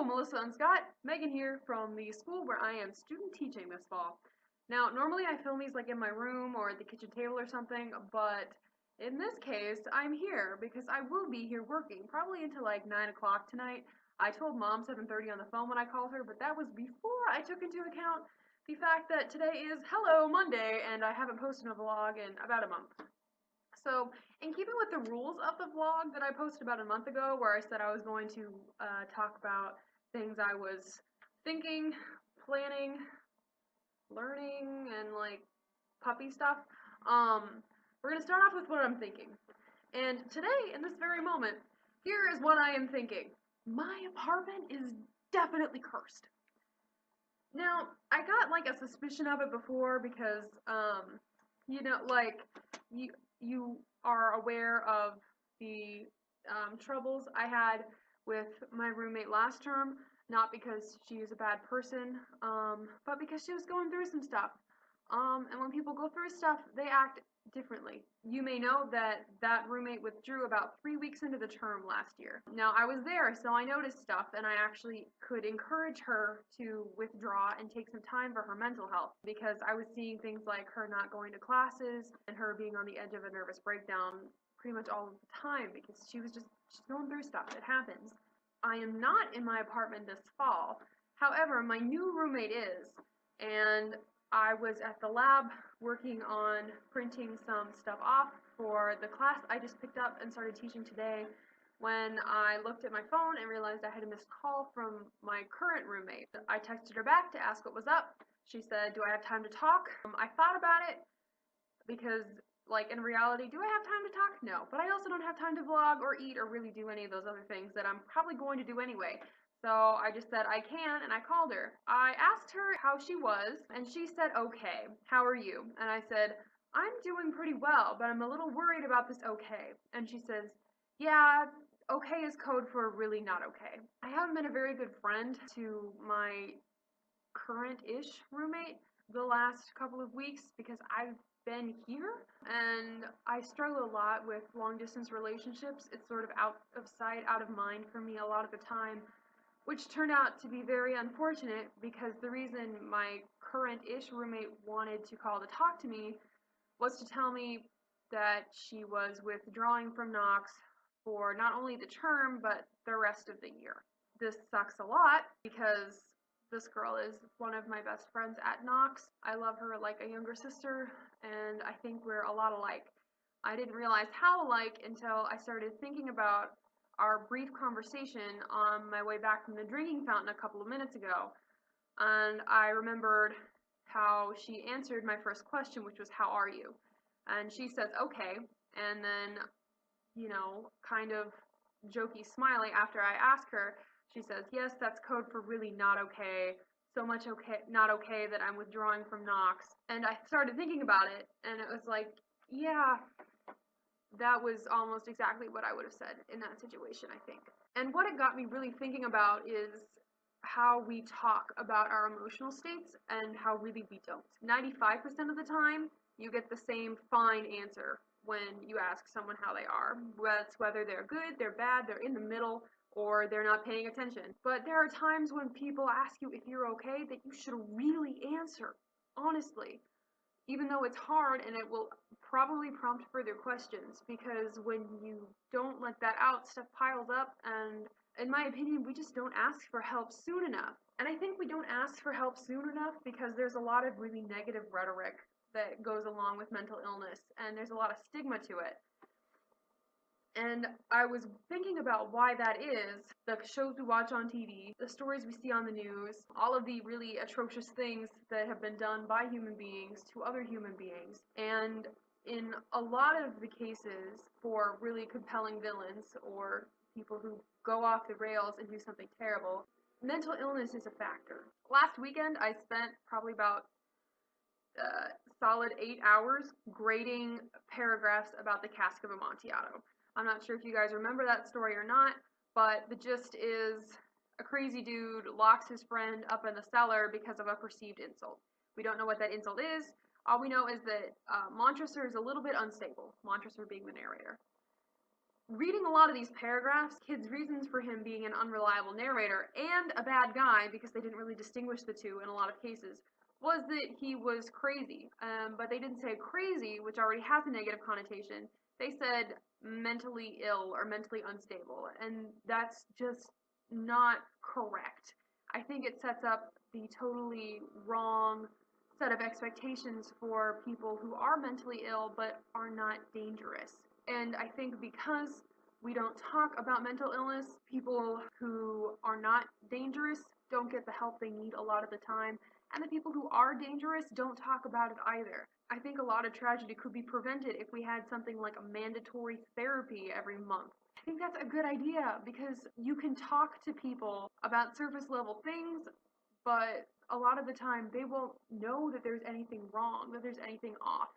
Hello, Melissa and Scott. Megan here from the school where I am student teaching this fall. Now, normally I film these like in my room or at the kitchen table or something, but in this case, I'm here because I will be here working probably until like 9 o'clock tonight. I told Mom 7:30 on the phone when I called her, but that was before I took into account the fact that today is Hello Monday and I haven't posted a vlog in about a month. So, in keeping with the rules of the vlog that I posted about a month ago, where I said I was going to talk about things I was thinking, planning, learning, and like puppy stuff, we're going to start off with what I'm thinking. And today, in this very moment, here is what I am thinking. My apartment is definitely cursed. Now, I got like a suspicion of it before because, you know, like, you are aware of the troubles I had with my roommate last term, not because she is a bad person, but because she was going through some stuff. And when people go through stuff, they act differently. You may know that that roommate withdrew about 3 weeks into the term last year. Now, I was there, so I noticed stuff, and I actually could encourage her to withdraw and take some time for her mental health, because I was seeing things like her not going to classes and her being on the edge of a nervous breakdown pretty much all of the time, because she's going through stuff. It happens. I am not in my apartment this fall. However, my new roommate is, and I was at the lab working on printing some stuff off for the class I just picked up and started teaching today when I looked at my phone and realized I had a missed call from my current roommate. I texted her back to ask what was up. She said, "Do I have time to talk?" I thought about it because, like, in reality, do I have time to talk? No. But I also don't have time to vlog or eat or really do any of those other things that I'm probably going to do anyway. So I just said I can, and I called her. I asked her how she was, and she said, "Okay, how are you?" And I said, "I'm doing pretty well, but I'm a little worried about this okay." And she says, "Yeah, okay is code for really not okay." I haven't been a very good friend to my current-ish roommate the last couple of weeks because I've been here, and I struggle a lot with long-distance relationships. It's sort of out of sight, out of mind for me a lot of the time, which turned out to be very unfortunate because the reason my current-ish roommate wanted to call to talk to me was to tell me that she was withdrawing from Knox for not only the term, but the rest of the year. This sucks a lot because this girl is one of my best friends at Knox. I love her like a younger sister, and I think we're a lot alike. I didn't realize how alike until I started thinking about our brief conversation on my way back from the drinking fountain a couple of minutes ago, and I remembered how she answered my first question, which was, "How are you?" And she says, "Okay," and then, you know, kind of jokey smiley after I ask her, she says, "Yes, that's code for really not okay, so much okay, not okay that I'm withdrawing from Knox." And I started thinking about it, and it was like, yeah, that was almost exactly what I would have said in that situation, I think. And what it got me really thinking about is how we talk about our emotional states and how really we don't. 95% of the time, you get the same fine answer when you ask someone how they are. That's whether they're good, they're bad, they're in the middle, or they're not paying attention. But there are times when people ask you if you're okay that you should really answer, honestly. Even though it's hard and it will probably prompt further questions, because when you don't let that out, stuff piles up, and in my opinion, we just don't ask for help soon enough. And I think we don't ask for help soon enough because there's a lot of really negative rhetoric that goes along with mental illness, and there's a lot of stigma to it. And I was thinking about why that is. The shows we watch on TV, the stories we see on the news, all of the really atrocious things that have been done by human beings to other human beings. And in a lot of the cases for really compelling villains or people who go off the rails and do something terrible, mental illness is a factor. Last weekend, I spent probably about solid 8 hours grading paragraphs about the cask of Amontillado. I'm not sure if you guys remember that story or not, but the gist is a crazy dude locks his friend up in the cellar because of a perceived insult. We don't know what that insult is. All we know is that monstrous is a little bit unstable, monstrous being the narrator. reading a lot of these paragraphs, Kid's reasons for him being an unreliable narrator and a bad guy, because they didn't really distinguish the two in a lot of cases, was that he was crazy. But they didn't say crazy, which already has a negative connotation. They said mentally ill or mentally unstable, and that's just not correct. I think it sets up the totally wrong set of expectations for people who are mentally ill but are not dangerous. And I think because we don't talk about mental illness, people who are not dangerous don't get the help they need a lot of the time, and the people who are dangerous don't talk about it either. I think a lot of tragedy could be prevented if we had something like a mandatory therapy every month. I think that's a good idea because you can talk to people about surface level things, but a lot of the time they won't know that there's anything wrong, that there's anything off.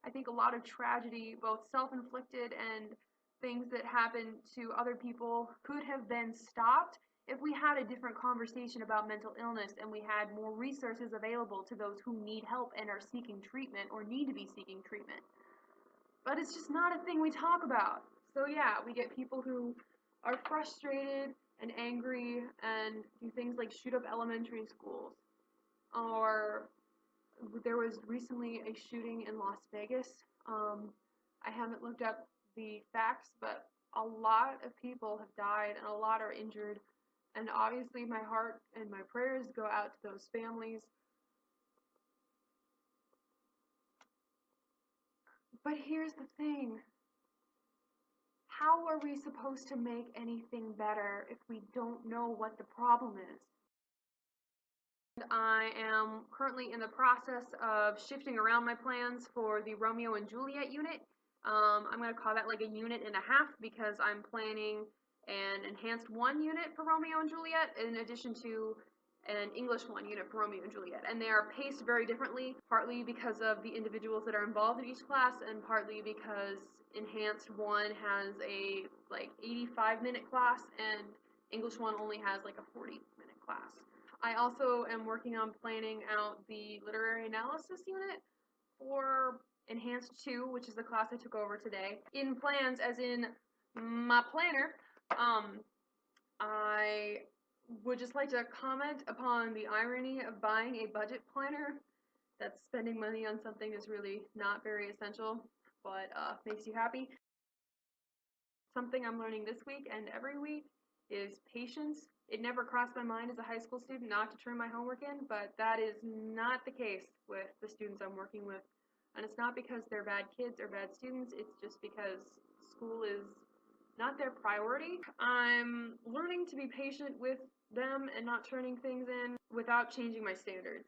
I think a lot of tragedy, both self-inflicted and things that happen to other people, could have been stopped if we had a different conversation about mental illness and we had more resources available to those who need help and are seeking treatment or need to be seeking treatment. But it's just not a thing we talk about. So yeah, we get people who are frustrated and angry and do things like shoot up elementary schools. Or there was recently a shooting in Las Vegas. I haven't looked up the facts, but a lot of people have died and a lot are injured. And obviously my heart and my prayers go out to those families. But here's the thing. How are we supposed to make anything better if we don't know what the problem is? I am currently in the process of shifting around my plans for the Romeo and Juliet unit. I'm going to call that like a unit and a half because I'm planning an enhanced 1 unit for Romeo and Juliet in addition to an English 1 unit for Romeo and Juliet. And they are paced very differently, partly because of the individuals that are involved in each class and partly because enhanced 1 has a like 85-minute class and English 1 only has like a 40-minute class. I also am working on planning out the literary analysis unit for Enhanced 2, which is the class I took over today. In plans, as in my planner, I would just like to comment upon the irony of buying a budget planner that's spending money on something that's really not very essential, but makes you happy. Something I'm learning this week and every week is patience. It never crossed my mind as a high school student not to turn my homework in, but that is not the case with the students I'm working with. And it's not because they're bad kids or bad students, it's just because school is not their priority. I'm learning to be patient with them and not turning things in without changing my standards.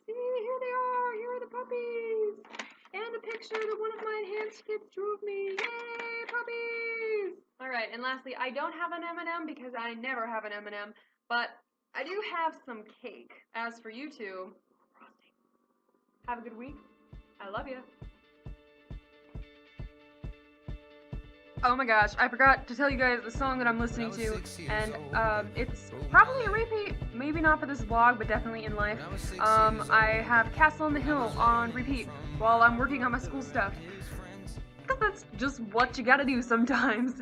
See, here they are! Here are the puppies! And a picture that one of my enhanced kids drew of me! Yay, puppies! Alright, and lastly, I don't have an M&M because I never have an M&M, but I do have some cake. As for you two, frosting. Have a good week. I love you. Oh my gosh, I forgot to tell you guys the song that I'm listening to, and it's probably a repeat, maybe not for this vlog, but definitely in life. I have Castle on the Hill on repeat while I'm working on my school stuff. Because that's just what you gotta do sometimes.